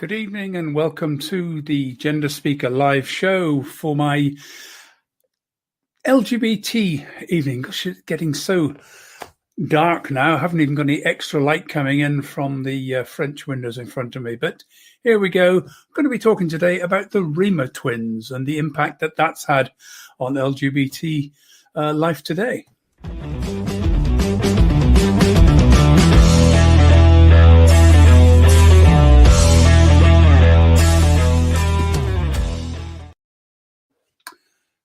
Good evening and welcome to the Gender Speaker live show for my LGBT evening. Gosh, it's getting so dark now. I haven't even got any extra light coming in from the French windows in front of me. But here we go. I'm going to be talking today about the Reimer Twins and the impact that that's had on LGBT life today.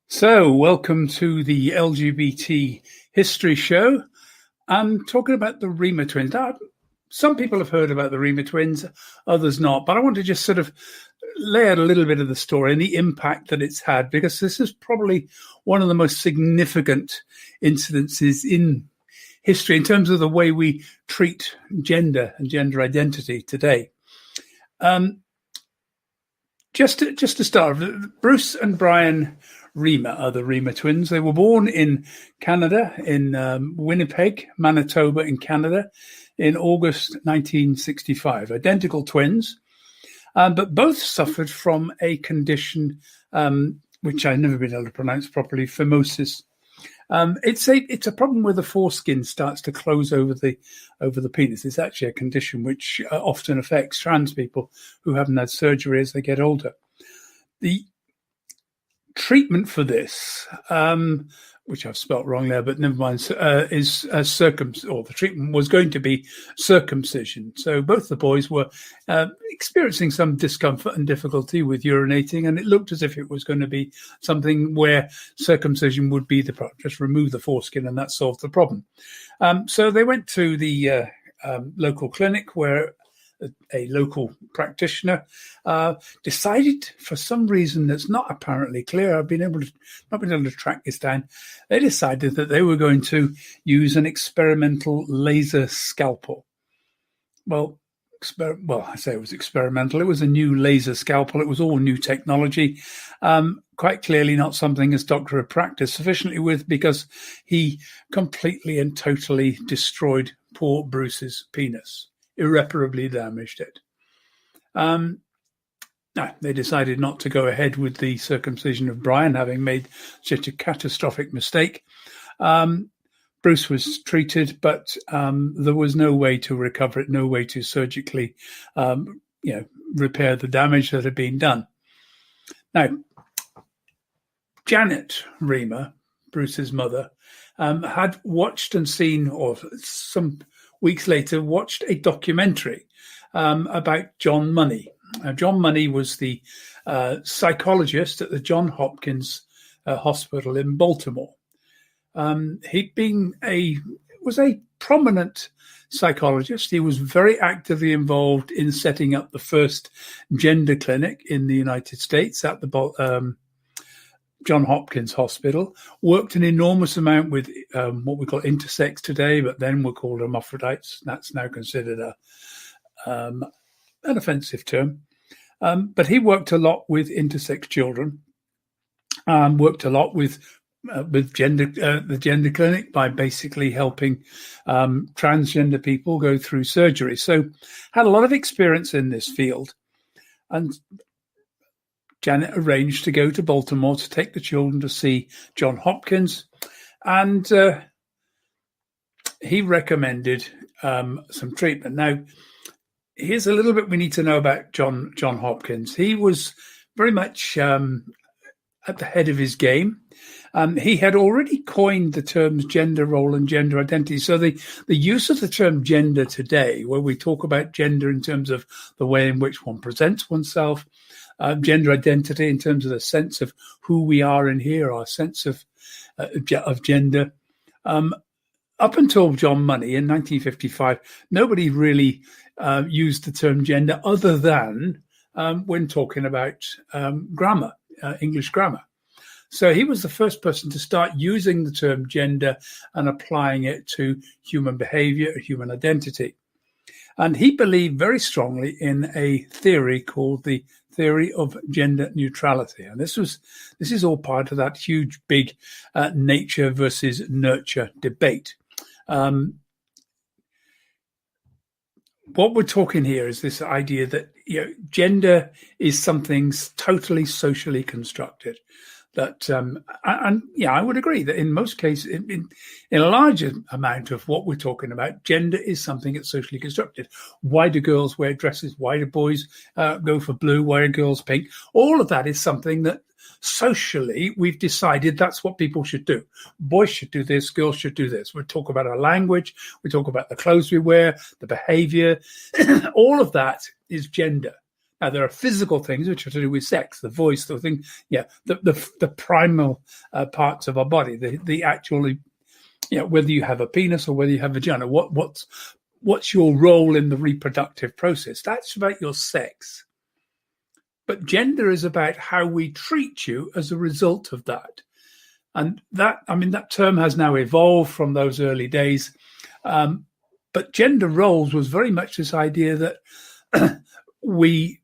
So, welcome to the LGBT History Show. I'm talking about the Reimer Twins. Now, some people have heard about the Reimer Twins, others not, but I want to just sort of lay out a little bit of the story and the impact that it's had, because this is probably one of the most significant incidences in history in terms of the way we treat gender and gender identity today. Just to start, Bruce and Brian Reimer are the Reimer Twins. They were born in Canada, in Winnipeg, Manitoba in Canada, in August 1965. Identical twins, but both suffered from a condition which I've never been able to pronounce properly, phimosis. It's a problem where the foreskin starts to close over the penis. It's actually a condition which often affects trans people who haven't had surgery as they get older. The treatment for this, which I've spelt wrong there, but never mind, is the treatment was going to be circumcision. So both the boys were experiencing some discomfort and difficulty with urinating, and it looked as if it was going to be something where circumcision would be the problem. Just remove the foreskin and that solved the problem. So they went to the local clinic where a local practitioner decided, for some reason that's not apparently clear, not been able to track this down. They decided that they were going to use an experimental laser scalpel. Well, I say it was experimental. It was a new laser scalpel. It was all new technology. Quite clearly not something his doctor had practiced sufficiently with, because he completely and totally destroyed poor Bruce's penis. Irreparably damaged it. They decided not to go ahead with the circumcision of Brian, having made such a catastrophic mistake. Bruce was treated, but there was no way to recover it, no way to surgically repair the damage that had been done. Now, Janet Reimer, Bruce's mother, had watched and seen, or some weeks later, watched a documentary about John Money. John Money was the psychologist at the Johns Hopkins Hospital in Baltimore. He'd been was a prominent psychologist. He was very actively involved in setting up the first gender clinic in the United States at the Johns Hopkins Hospital. Worked an enormous amount with what we call intersex today, but then were called hermaphrodites. That's now considered an offensive term. But he worked a lot with intersex children. Worked a lot with the gender clinic by basically helping transgender people go through surgery. So had a lot of experience in this field. And Janet arranged to go to Baltimore to take the children to see John Hopkins, and he recommended some treatment. Now, here's a little bit we need to know about John Hopkins. He was very much at the head of his game. He had already coined the terms gender role and gender identity. So the use of the term gender today, where we talk about gender in terms of the way in which one presents oneself, gender identity in terms of the sense of who we are in here, our sense of gender. Up until John Money in 1955, nobody really used the term gender other than when talking about grammar, English grammar. So he was the first person to start using the term gender and applying it to human behavior, human identity. And he believed very strongly in a theory called the theory of gender neutrality. And this is all part of that huge, big nature versus nurture debate. what we're talking here is this idea that gender is something totally socially constructed. That I would agree that in most cases, in a larger amount of what we're talking about, gender is something that's socially constructed. Why do girls wear dresses? Why do boys go for blue? Why are girls pink? All of that is something that socially we've decided that's what people should do. Boys should do this, girls should do this. We talk about our language, we talk about the clothes we wear, the behavior. All of that is gender. Now, there are physical things which are to do with sex, the voice, the thing, the primal parts of our body, the actually, whether you have a penis or whether you have a vagina, what's your role in the reproductive process? That's about your sex. But gender is about how we treat you as a result of that. And that term has now evolved from those early days. But gender roles was very much this idea that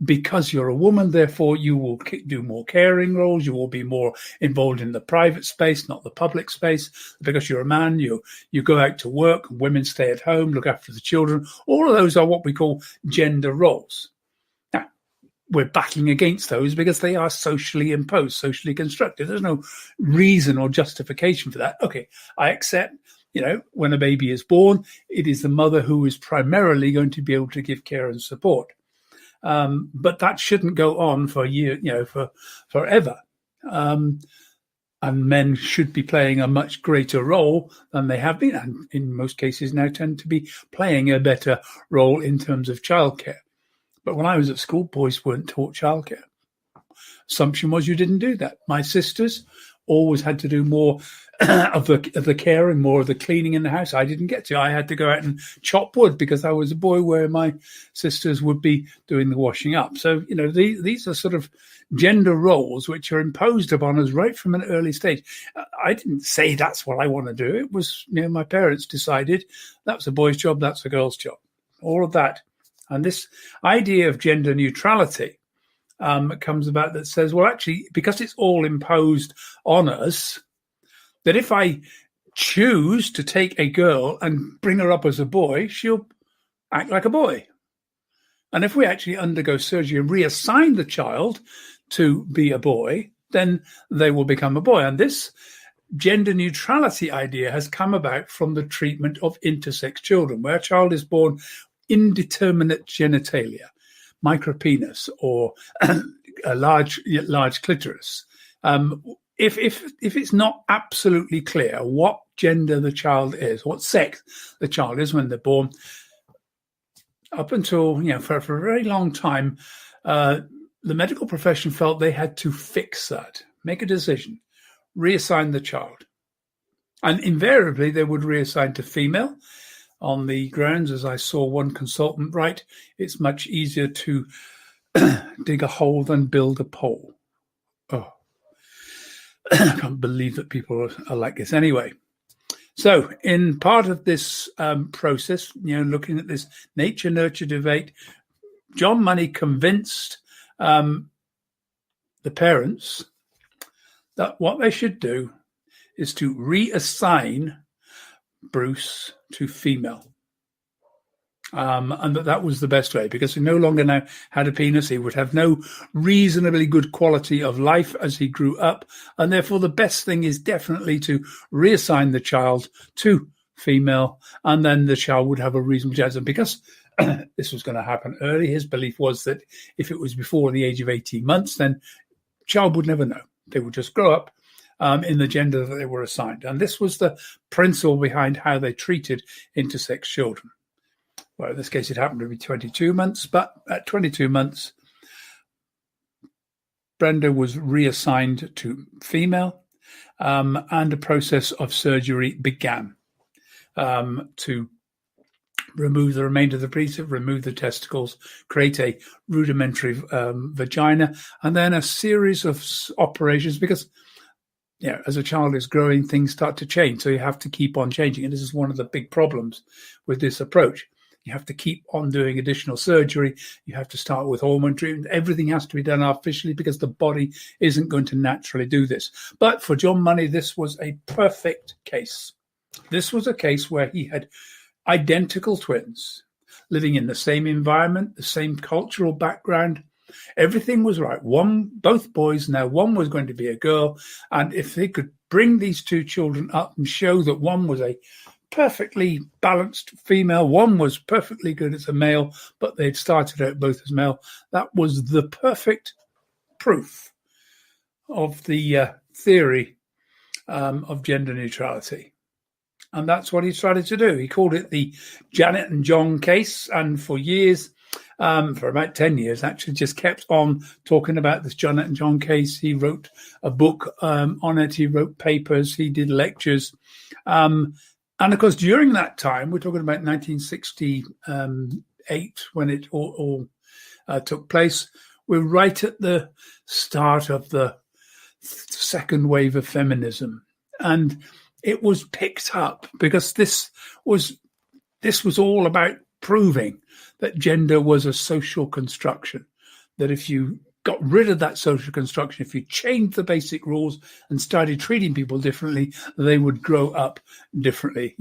because you're a woman, therefore you will do more caring roles, you will be more involved in the private space, not the public space. Because you're a man, you go out to work, women stay at home, look after the children. All of those are what we call gender roles. Now, we're battling against those because they are socially imposed, socially constructed. There's no reason or justification for that. Okay, I accept, when a baby is born, it is the mother who is primarily going to be able to give care and support. But that shouldn't go on for forever. And men should be playing a much greater role than they have been, and in most cases now tend to be playing a better role in terms of childcare. But when I was at school, boys weren't taught childcare. Assumption was you didn't do that. My sisters always had to do more of the caring, more of the cleaning in the house. I didn't get to. I had to go out and chop wood because I was a boy, where my sisters would be doing the washing up. So, these are sort of gender roles which are imposed upon us right from an early stage. I didn't say that's what I want to do. It was, my parents decided that's a boy's job, that's a girl's job. All of that. And this idea of gender neutrality comes about that says, well, actually, because it's all imposed on us, that if I choose to take a girl and bring her up as a boy, she'll act like a boy. And if we actually undergo surgery and reassign the child to be a boy, then they will become a boy. And this gender neutrality idea has come about from the treatment of intersex children, where a child is born indeterminate genitalia, micropenis, or a large clitoris. If it's not absolutely clear what gender the child is, what sex the child is when they're born, up until for a very long time, the medical profession felt they had to fix that, make a decision, reassign the child, and invariably they would reassign to female. On the grounds, as I saw one consultant write, it's much easier to dig a hole than build a pole. Oh, I can't believe that people are like this. Anyway, so in part of this process, looking at this nature-nurture debate, John Money convinced the parents that what they should do is to reassign Bruce to female. And that was the best way, because he no longer now had a penis. He would have no reasonably good quality of life as he grew up. And therefore, the best thing is definitely to reassign the child to female. And then the child would have a reasonable chance. And because this was going to happen early, his belief was that if it was before the age of 18 months, then the child would never know. They would just grow up in the gender that they were assigned. And this was the principle behind how they treated intersex children. Well, in this case, it happened to be 22 months, but at 22 months, Brenda was reassigned to female, and a process of surgery began to remove the remainder of the preserve, remove the testicles, create a rudimentary vagina, and then a series of operations, because as a child is growing, things start to change. So you have to keep on changing. And this is one of the big problems with this approach. You have to keep on doing additional surgery. You have to start with hormone treatment. Everything has to be done artificially because the body isn't going to naturally do this. But for John Money, this was a perfect case. This was a case where he had identical twins, living in the same environment, the same cultural background. Everything was right. Both boys now, one was going to be a girl. And if they could bring these two children up and show that one was a perfectly balanced female, one was perfectly good as a male, but they'd started out both as male, that was the perfect proof of the theory of gender neutrality. And that's what he started to do. He called it the Janet and John case. And for years, for about 10 years, actually just kept on talking about this Janet and John case. He wrote a book on it. He wrote papers. He did lectures. And of course, during that time, we're talking about 1968 when it all took place. We're right at the start of the second wave of feminism. And it was picked up because this was all about proving that gender was a social construction, that if you got rid of that social construction, if you changed the basic rules and started treating people differently, they would grow up differently.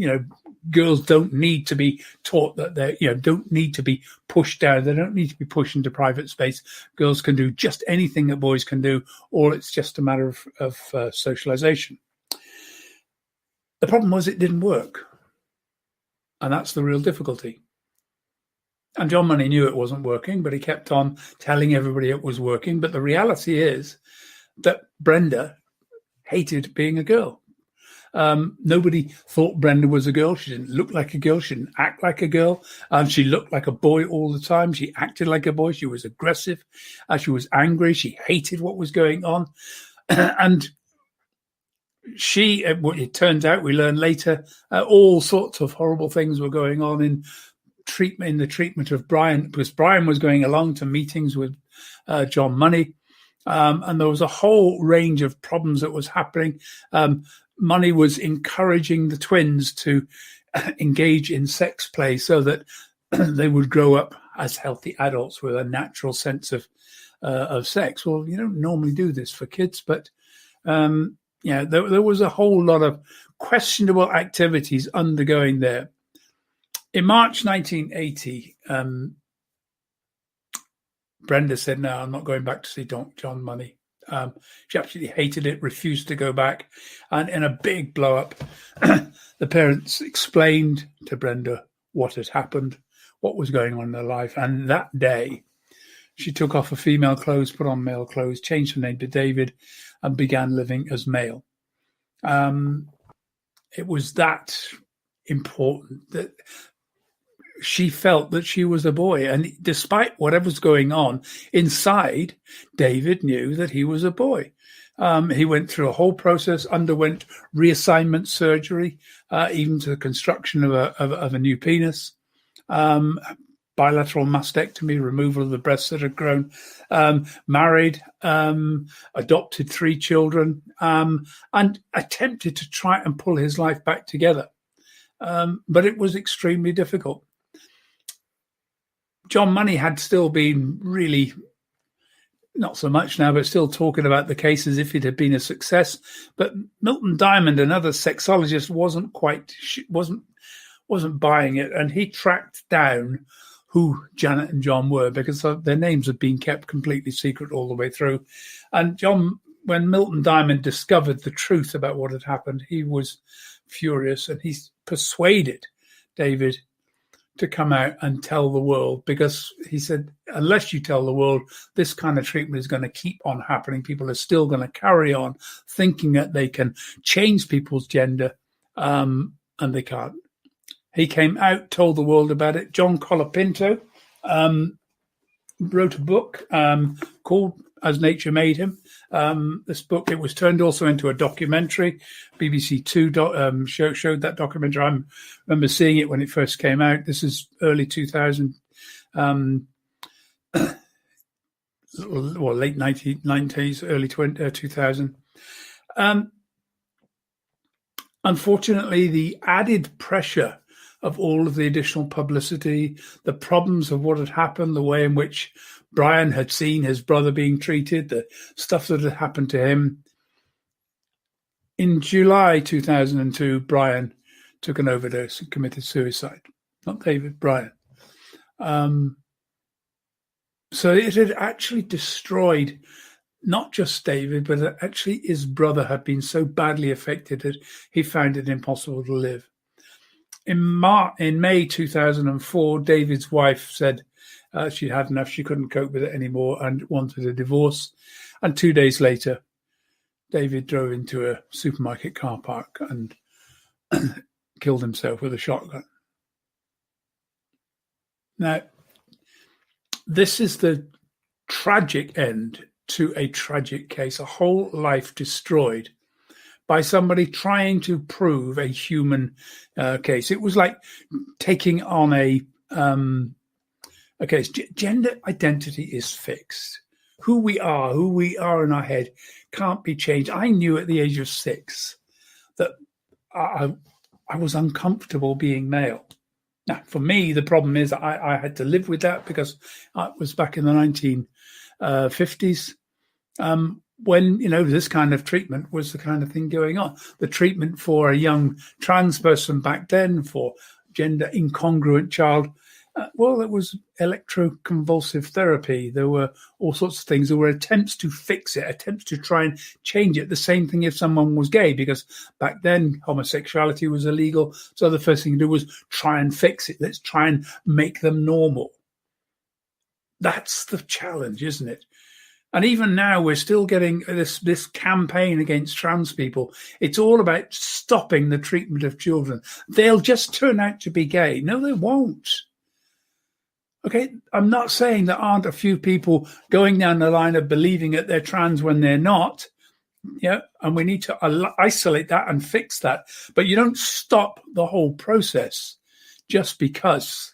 Girls don't need to be taught that they don't need to be pushed down. They don't need to be pushed into private space. Girls can do just anything that boys can do, or it's just a matter of socialization. The problem was it didn't work. And that's the real difficulty. And John Money knew it wasn't working, but he kept on telling everybody it was working. But the reality is that Brenda hated being a girl. Nobody thought Brenda was a girl. She didn't look like a girl. She didn't act like a girl. She looked like a boy all the time. She acted like a boy. She was aggressive. She was angry. She hated what was going on. And it turns out, we learn later, all sorts of horrible things were going on in the treatment of Brian, because Brian was going along to meetings with John Money, and there was a whole range of problems that was happening. Money was encouraging the twins to engage in sex play so that they would grow up as healthy adults with a natural sense of sex. Well, you don't normally do this for kids, but there was a whole lot of questionable activities undergoing there. In March 1980, Brenda said, "No, I'm not going back to see John Money." She absolutely hated it, refused to go back. And in a big blow-up, the parents explained to Brenda what had happened, what was going on in her life. And that day, she took off her female clothes, put on male clothes, changed her name to David, and began living as male. It was that important that she felt that she was a boy. And despite whatever was going on inside, David knew that he was a boy. He went through a whole process, underwent reassignment surgery, even to the construction of a new penis, bilateral mastectomy, removal of the breasts that had grown, married, adopted 3 children, and attempted to try and pull his life back together. But it was extremely difficult. John Money had still been really, not so much now, but still talking about the case as if it had been a success. But Milton Diamond, another sexologist, wasn't buying it, and he tracked down who Janet and John were, because their names had been kept completely secret all the way through. And when Milton Diamond discovered the truth about what had happened, he was furious, and he persuaded David to come out and tell the world, because he said, unless you tell the world, this kind of treatment is going to keep on happening. People are still going to carry on thinking that they can change people's gender, and they can't. He came out, told the world about it. John Colapinto wrote a book called As Nature Made Him. This book, it was turned also into a documentary. BBC Two showed that documentary. I remember seeing it when it first came out. This is early 2000, late 1990s, early 2000. Unfortunately, the added pressure of all of the additional publicity, the problems of what had happened, the way in which Brian had seen his brother being treated, the stuff that had happened to him. In July 2002, Brian took an overdose and committed suicide. Not David, Brian. So it had actually destroyed not just David, but actually his brother had been so badly affected that he found it impossible to live. In May 2004, David's wife said she'd had enough, she couldn't cope with it anymore and wanted a divorce. And 2 days later, David drove into a supermarket car park and killed himself with a shotgun. Now, this is the tragic end to a tragic case, a whole life destroyed by somebody trying to prove a human case. It was like taking on a case. Gender identity is fixed. Who we are in our head can't be changed. I knew at the age of 6 that I was uncomfortable being male. Now, for me, the problem is I had to live with that because it was back in the 1950s when, this kind of treatment was the kind of thing going on. The treatment for a young trans person back then, for gender incongruent child, well, it was electroconvulsive therapy. There were all sorts of things. There were attempts to fix it, attempts to try and change it. The same thing if someone was gay, because back then homosexuality was illegal. So the first thing to do was try and fix it. Let's try and make them normal. That's the challenge, isn't it? And even now, we're still getting this campaign against trans people. It's all about stopping the treatment of children. They'll just turn out to be gay. No, they won't. Okay, I'm not saying there aren't a few people going down the line of believing that they're trans when they're not. Yeah, and we need to isolate that and fix that. But you don't stop the whole process just because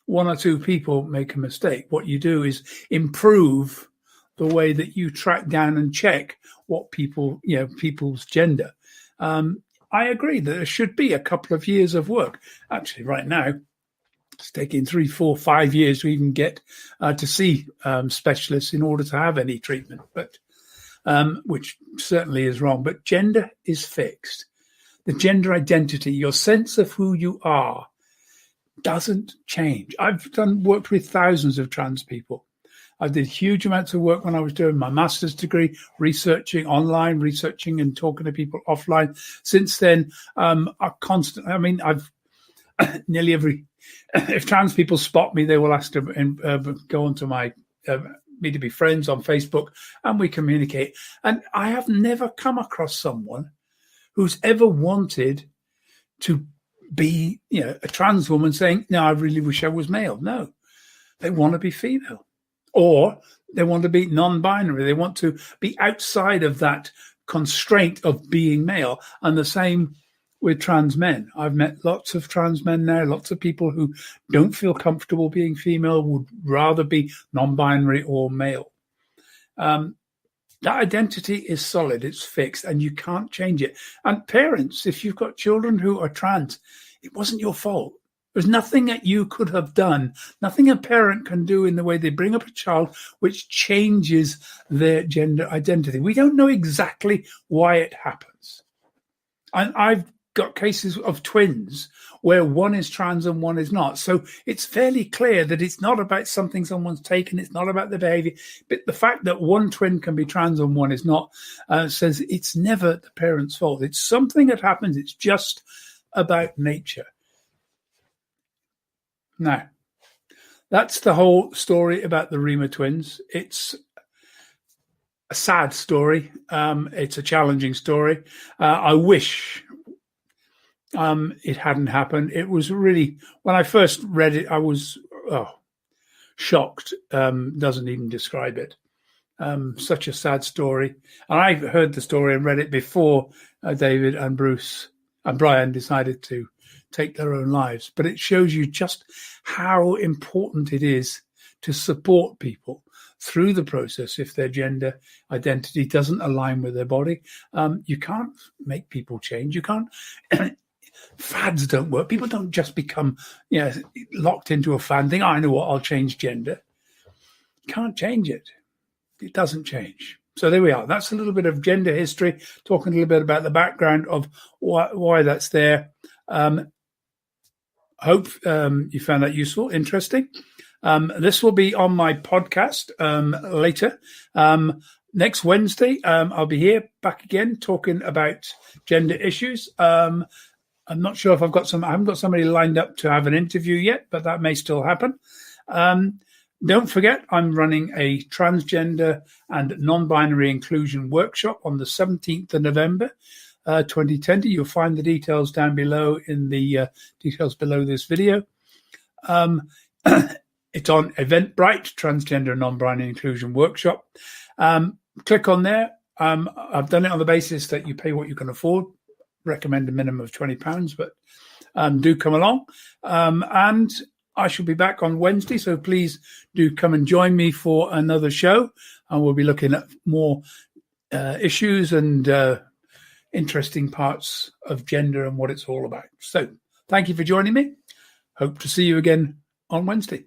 one or two people make a mistake. What you do is improve the way that you track down and check what people's gender. I agree that there should be a couple of years of work. Actually, right now, it's taking 3, 4, 5 years to even get to see specialists in order to have any treatment, but which certainly is wrong. But gender is fixed. The gender identity, your sense of who you are, doesn't change. I've worked with thousands of trans people. I did huge amounts of work when I was doing my master's degree, researching online, researching and talking to people offline. Since then, I've nearly every, if trans people spot me, they will ask to go onto my, me to be friends on Facebook, and we communicate. And I have never come across someone who's ever wanted to be, a trans woman saying, no, I really wish I was male. No, they want to be female. Or they want to be non-binary. They want to be outside of that constraint of being male. And the same with trans men. I've met lots of trans men now, lots of people who don't feel comfortable being female, would rather be non-binary or male. That identity is solid, it's fixed, and you can't change it. And parents, if you've got children who are trans, it wasn't your fault. There's nothing that you could have done, nothing a parent can do in the way they bring up a child which changes their gender identity. We don't know exactly why it happens. And I've got cases of twins where one is trans and one is not. So it's fairly clear that it's not about something someone's taken. It's not about the behavior. But the fact that one twin can be trans and one is not says it's never the parent's fault. It's something that happens. It's just about nature. Now, that's the whole story about the Reimer twins. It's a sad story. It's a challenging story. I wish it hadn't happened. It was really, when I first read it, I was shocked. Doesn't even describe it. Such a sad story. And I heard the story and read it before David and Bruce and Brian decided to take their own lives. But it shows you just how important it is to support people through the process if their gender identity doesn't align with their body. You can't make people change. You can't. Fads don't work. People don't just become locked into a fad thing. I know what, I'll change gender. You can't change it. It doesn't change. So there we are. That's a little bit of gender history, talking a little bit about the background of why that's there. hope you found that useful, interesting. This will be on my podcast later. Next Wednesday, I'll be here back again talking about gender issues. I'm not sure if I haven't got somebody lined up to have an interview yet, but that may still happen. Don't forget, I'm running a transgender and non-binary inclusion workshop on the 17th of November, 2020. You'll find the details down below in the details below this video. It's on Eventbrite, Transgender and Non-Binary Inclusion Workshop. Click on there. I've done it on the basis that you pay what you can afford. Recommend a minimum of £20, but do come along. And I shall be back on Wednesday, so please do come and join me for another show. And we'll be looking at more issues and interesting parts of gender and what it's all about. So thank you for joining me. Hope to see you again on Wednesday.